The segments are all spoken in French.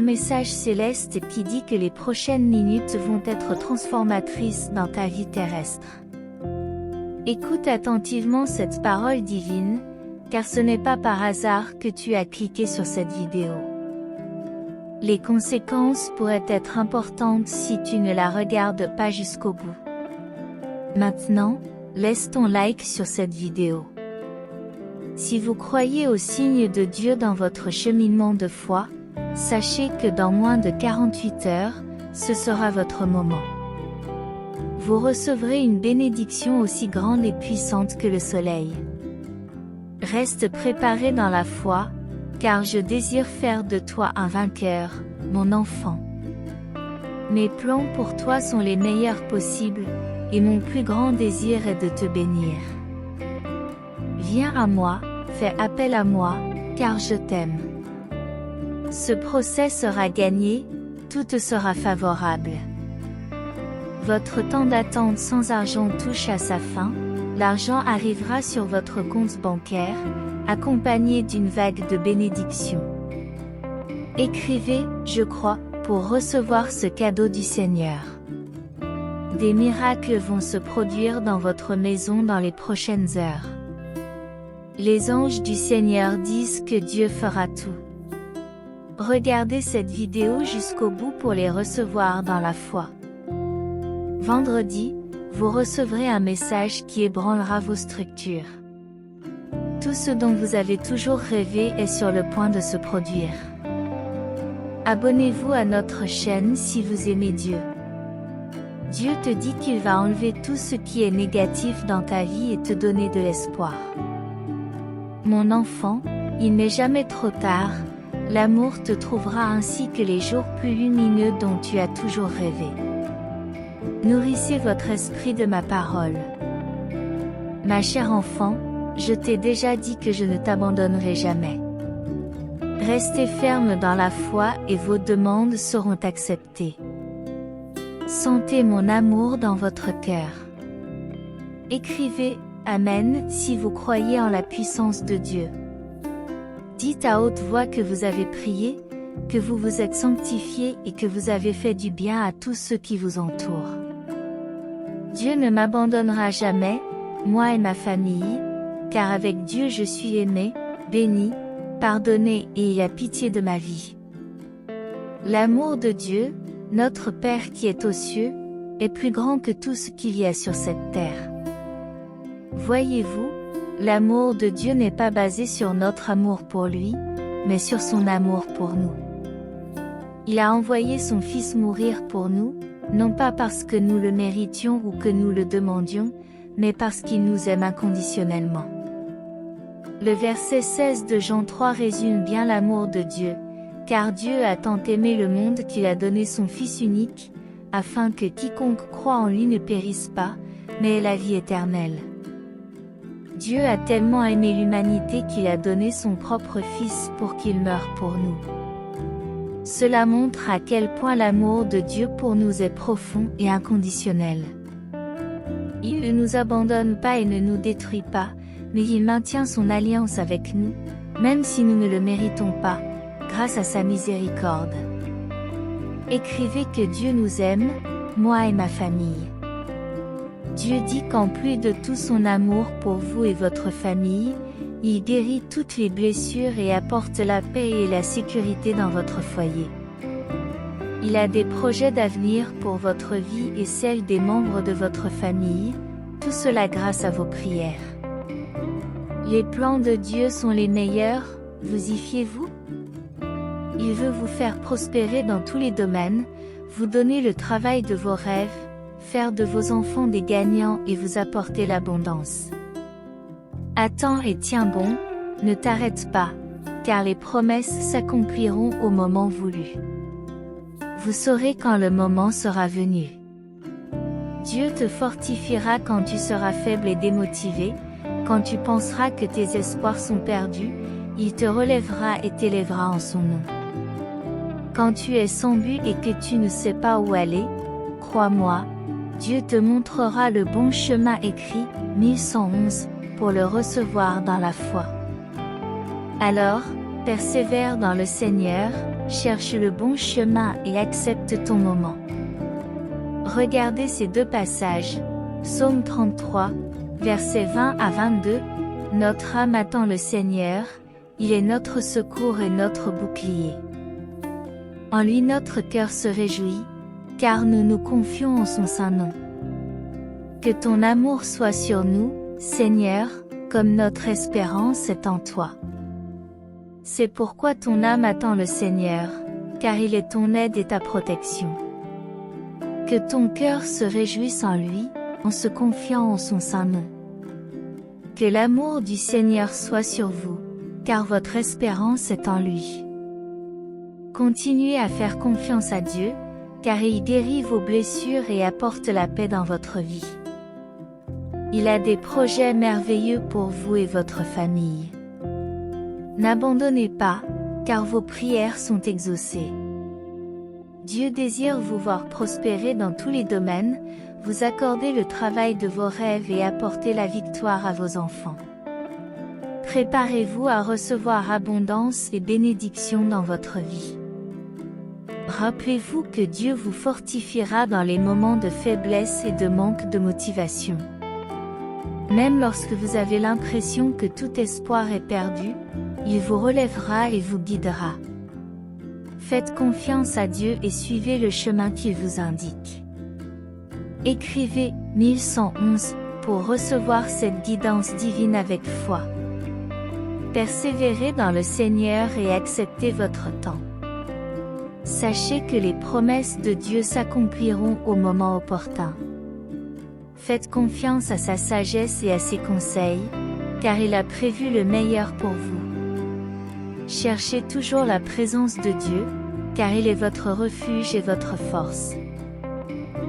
un message céleste qui dit que les prochaines minutes vont être transformatrices dans ta vie terrestre. Écoute attentivement cette parole divine, car ce n'est pas par hasard que tu as cliqué sur cette vidéo. Les conséquences pourraient être importantes si tu ne la regardes pas jusqu'au bout. Maintenant, laisse ton like sur cette vidéo. Si vous croyez au signe de Dieu dans votre cheminement de foi, sachez que dans moins de 48 heures, ce sera votre moment. Vous recevrez une bénédiction aussi grande et puissante que le soleil. Reste préparé dans la foi, car je désire faire de toi un vainqueur, mon enfant. Mes plans pour toi sont les meilleurs possibles, et mon plus grand désir est de te bénir. Viens à moi, fais appel à moi, car je t'aime. Ce procès sera gagné, tout te sera favorable. Votre temps d'attente sans argent touche à sa fin, l'argent arrivera sur votre compte bancaire, accompagné d'une vague de bénédictions. Écrivez « Je crois » pour recevoir ce cadeau du Seigneur. Des miracles vont se produire dans votre maison dans les prochaines heures. Les anges du Seigneur disent que Dieu fera tout. Regardez cette vidéo jusqu'au bout pour les recevoir dans la foi. Vendredi, vous recevrez un message qui ébranlera vos structures. Tout ce dont vous avez toujours rêvé est sur le point de se produire. Abonnez-vous à notre chaîne si vous aimez Dieu. Dieu te dit qu'il va enlever tout ce qui est négatif dans ta vie et te donner de l'espoir. Mon enfant, il n'est jamais trop tard, l'amour te trouvera ainsi que les jours plus lumineux dont tu as toujours rêvé. Nourrissez votre esprit de ma parole. Ma chère enfant, je t'ai déjà dit que je ne t'abandonnerai jamais. Restez ferme dans la foi et vos demandes seront acceptées. Sentez mon amour dans votre cœur. Écrivez « Amen » si vous croyez en la puissance de Dieu. Dites à haute voix que vous avez prié, que vous vous êtes sanctifié et que vous avez fait du bien à tous ceux qui vous entourent. Dieu ne m'abandonnera jamais, moi et ma famille, car avec Dieu je suis aimé, béni, pardonné et il a pitié de ma vie. L'amour de Dieu, notre Père qui est aux cieux, est plus grand que tout ce qu'il y a sur cette terre. Voyez-vous, l'amour de Dieu n'est pas basé sur notre amour pour lui, mais sur son amour pour nous. Il a envoyé son Fils mourir pour nous, non pas parce que nous le méritions ou que nous le demandions, mais parce qu'il nous aime inconditionnellement. Le verset 16 de Jean 3 résume bien l'amour de Dieu, car Dieu a tant aimé le monde qu'il a donné son Fils unique, afin que quiconque croit en lui ne périsse pas, mais ait la vie éternelle. Dieu a tellement aimé l'humanité qu'il a donné son propre Fils pour qu'il meure pour nous. Cela montre à quel point l'amour de Dieu pour nous est profond et inconditionnel. Il ne nous abandonne pas et ne nous détruit pas, mais il maintient son alliance avec nous, même si nous ne le méritons pas, grâce à sa miséricorde. Écrivez que Dieu nous aime, moi et ma famille. Dieu dit qu'en plus de tout son amour pour vous et votre famille, il guérit toutes les blessures et apporte la paix et la sécurité dans votre foyer. Il a des projets d'avenir pour votre vie et celle des membres de votre famille, tout cela grâce à vos prières. Les plans de Dieu sont les meilleurs, vous y fiez-vous? Il veut vous faire prospérer dans tous les domaines, vous donner le travail de vos rêves, faire de vos enfants des gagnants et vous apporter l'abondance. Attends et tiens bon, ne t'arrête pas, car les promesses s'accompliront au moment voulu. Vous saurez quand le moment sera venu. Dieu te fortifiera quand tu seras faible et démotivé, quand tu penseras que tes espoirs sont perdus, il te relèvera et t'élèvera en son nom. Quand tu es sans but et que tu ne sais pas où aller, crois-moi, Dieu te montrera le bon chemin écrit, 1111, pour le recevoir dans la foi. Alors, Persévère dans le Seigneur, cherche le bon chemin et accepte ton moment. Regardez ces deux passages, Psaume 33, versets 20 à 22, notre âme attend le Seigneur, il est notre secours et notre bouclier. En lui notre cœur se réjouit, car nous nous confions en son saint nom. Que ton amour soit sur nous, Seigneur, comme notre espérance est en toi. C'est pourquoi ton âme attend le Seigneur, car il est ton aide et ta protection. Que ton cœur se réjouisse en lui, en se confiant en son saint nom. Que l'amour du Seigneur soit sur vous, car votre espérance est en lui. Continuez à faire confiance à Dieu, car il guérit vos blessures et apporte la paix dans votre vie. Il a des projets merveilleux pour vous et votre famille. N'abandonnez pas, car vos prières sont exaucées. Dieu désire vous voir prospérer dans tous les domaines, vous accorder le travail de vos rêves et apporter la victoire à vos enfants. Préparez-vous à recevoir abondance et bénédiction dans votre vie. Rappelez-vous que Dieu vous fortifiera dans les moments de faiblesse et de manque de motivation. Même lorsque vous avez l'impression que tout espoir est perdu, il vous relèvera et vous guidera. Faites confiance à Dieu et suivez le chemin qu'il vous indique. Écrivez 1111 pour recevoir cette guidance divine avec foi. Persévérez dans le Seigneur et acceptez votre temps. Sachez que les promesses de Dieu s'accompliront au moment opportun. Faites confiance à sa sagesse et à ses conseils, car il a prévu le meilleur pour vous. Cherchez toujours la présence de Dieu, car il est votre refuge et votre force.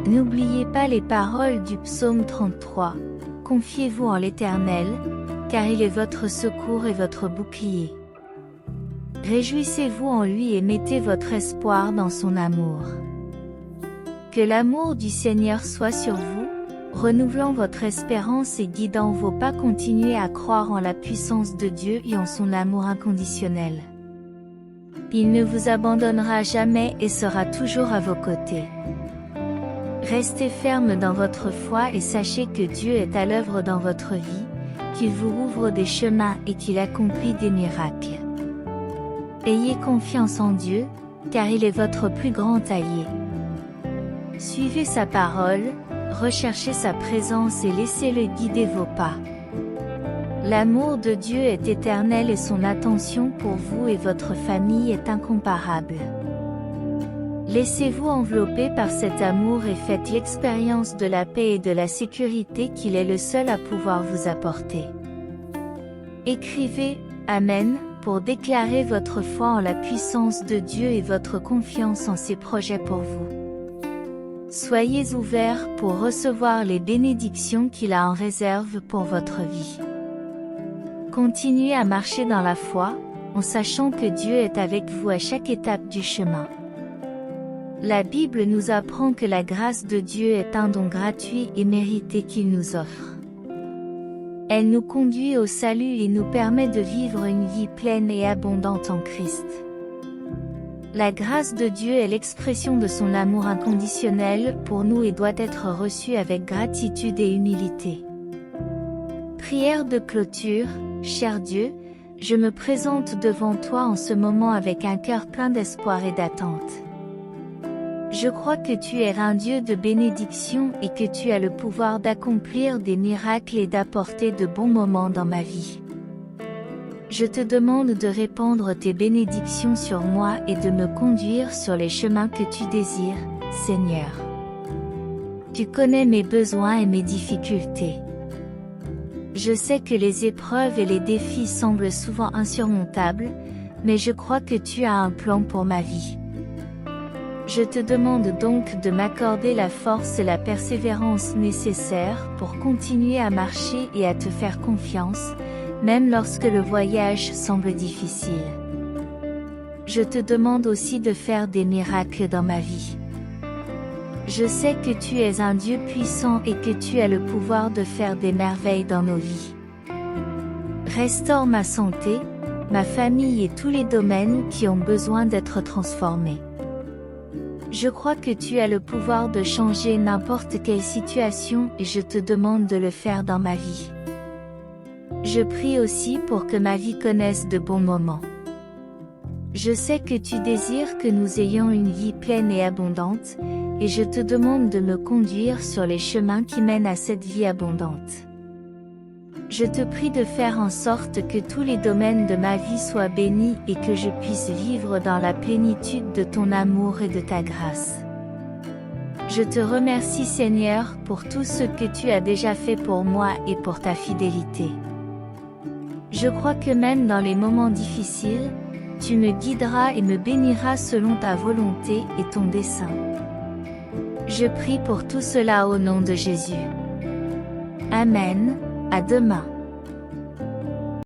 N'oubliez pas les paroles du psaume 33, confiez-vous en l'Éternel, car il est votre secours et votre bouclier. Réjouissez-vous en lui et mettez votre espoir dans son amour. Que l'amour du Seigneur soit sur vous, renouvelant votre espérance et guidant vos pas. Continuez à croire en la puissance de Dieu et en son amour inconditionnel. Il ne vous abandonnera jamais et sera toujours à vos côtés. Restez ferme dans votre foi et sachez que Dieu est à l'œuvre dans votre vie, qu'il vous ouvre des chemins et qu'il accomplit des miracles. Ayez confiance en Dieu, car il est votre plus grand allié. Suivez sa parole, recherchez sa présence et laissez-le guider vos pas. L'amour de Dieu est éternel et son attention pour vous et votre famille est incomparable. Laissez-vous envelopper par cet amour et faites l'expérience de la paix et de la sécurité qu'il est le seul à pouvoir vous apporter. Écrivez « Amen » pour déclarer votre foi en la puissance de Dieu et votre confiance en ses projets pour vous. Soyez ouverts pour recevoir les bénédictions qu'il a en réserve pour votre vie. Continuez à marcher dans la foi, en sachant que Dieu est avec vous à chaque étape du chemin. La Bible nous apprend que la grâce de Dieu est un don gratuit et mérité qu'il nous offre. Elle nous conduit au salut et nous permet de vivre une vie pleine et abondante en Christ. La grâce de Dieu est l'expression de son amour inconditionnel pour nous et doit être reçue avec gratitude et humilité. Prière de clôture. Cher Dieu, je me présente devant toi en ce moment avec un cœur plein d'espoir et d'attente. Je crois que tu es un Dieu de bénédiction et que tu as le pouvoir d'accomplir des miracles et d'apporter de bons moments dans ma vie. Je te demande de répandre tes bénédictions sur moi et de me conduire sur les chemins que tu désires, Seigneur. Tu connais mes besoins et mes difficultés. Je sais que les épreuves et les défis semblent souvent insurmontables, mais je crois que tu as un plan pour ma vie. Je te demande donc de m'accorder la force et la persévérance nécessaires pour continuer à marcher et à te faire confiance, même lorsque le voyage semble difficile. Je te demande aussi de faire des miracles dans ma vie. Je sais que tu es un Dieu puissant et que tu as le pouvoir de faire des merveilles dans nos vies. Restaure ma santé, ma famille et tous les domaines qui ont besoin d'être transformés. Je crois que tu as le pouvoir de changer n'importe quelle situation et je te demande de le faire dans ma vie. Je prie aussi pour que ma vie connaisse de bons moments. Je sais que tu désires que nous ayons une vie pleine et abondante, et je te demande de me conduire sur les chemins qui mènent à cette vie abondante. Je te prie de faire en sorte que tous les domaines de ma vie soient bénis et que je puisse vivre dans la plénitude de ton amour et de ta grâce. Je te remercie Seigneur pour tout ce que tu as déjà fait pour moi et pour ta fidélité. Je crois que même dans les moments difficiles, tu me guideras et me béniras selon ta volonté et ton dessein. Je prie pour tout cela au nom de Jésus. Amen. À demain.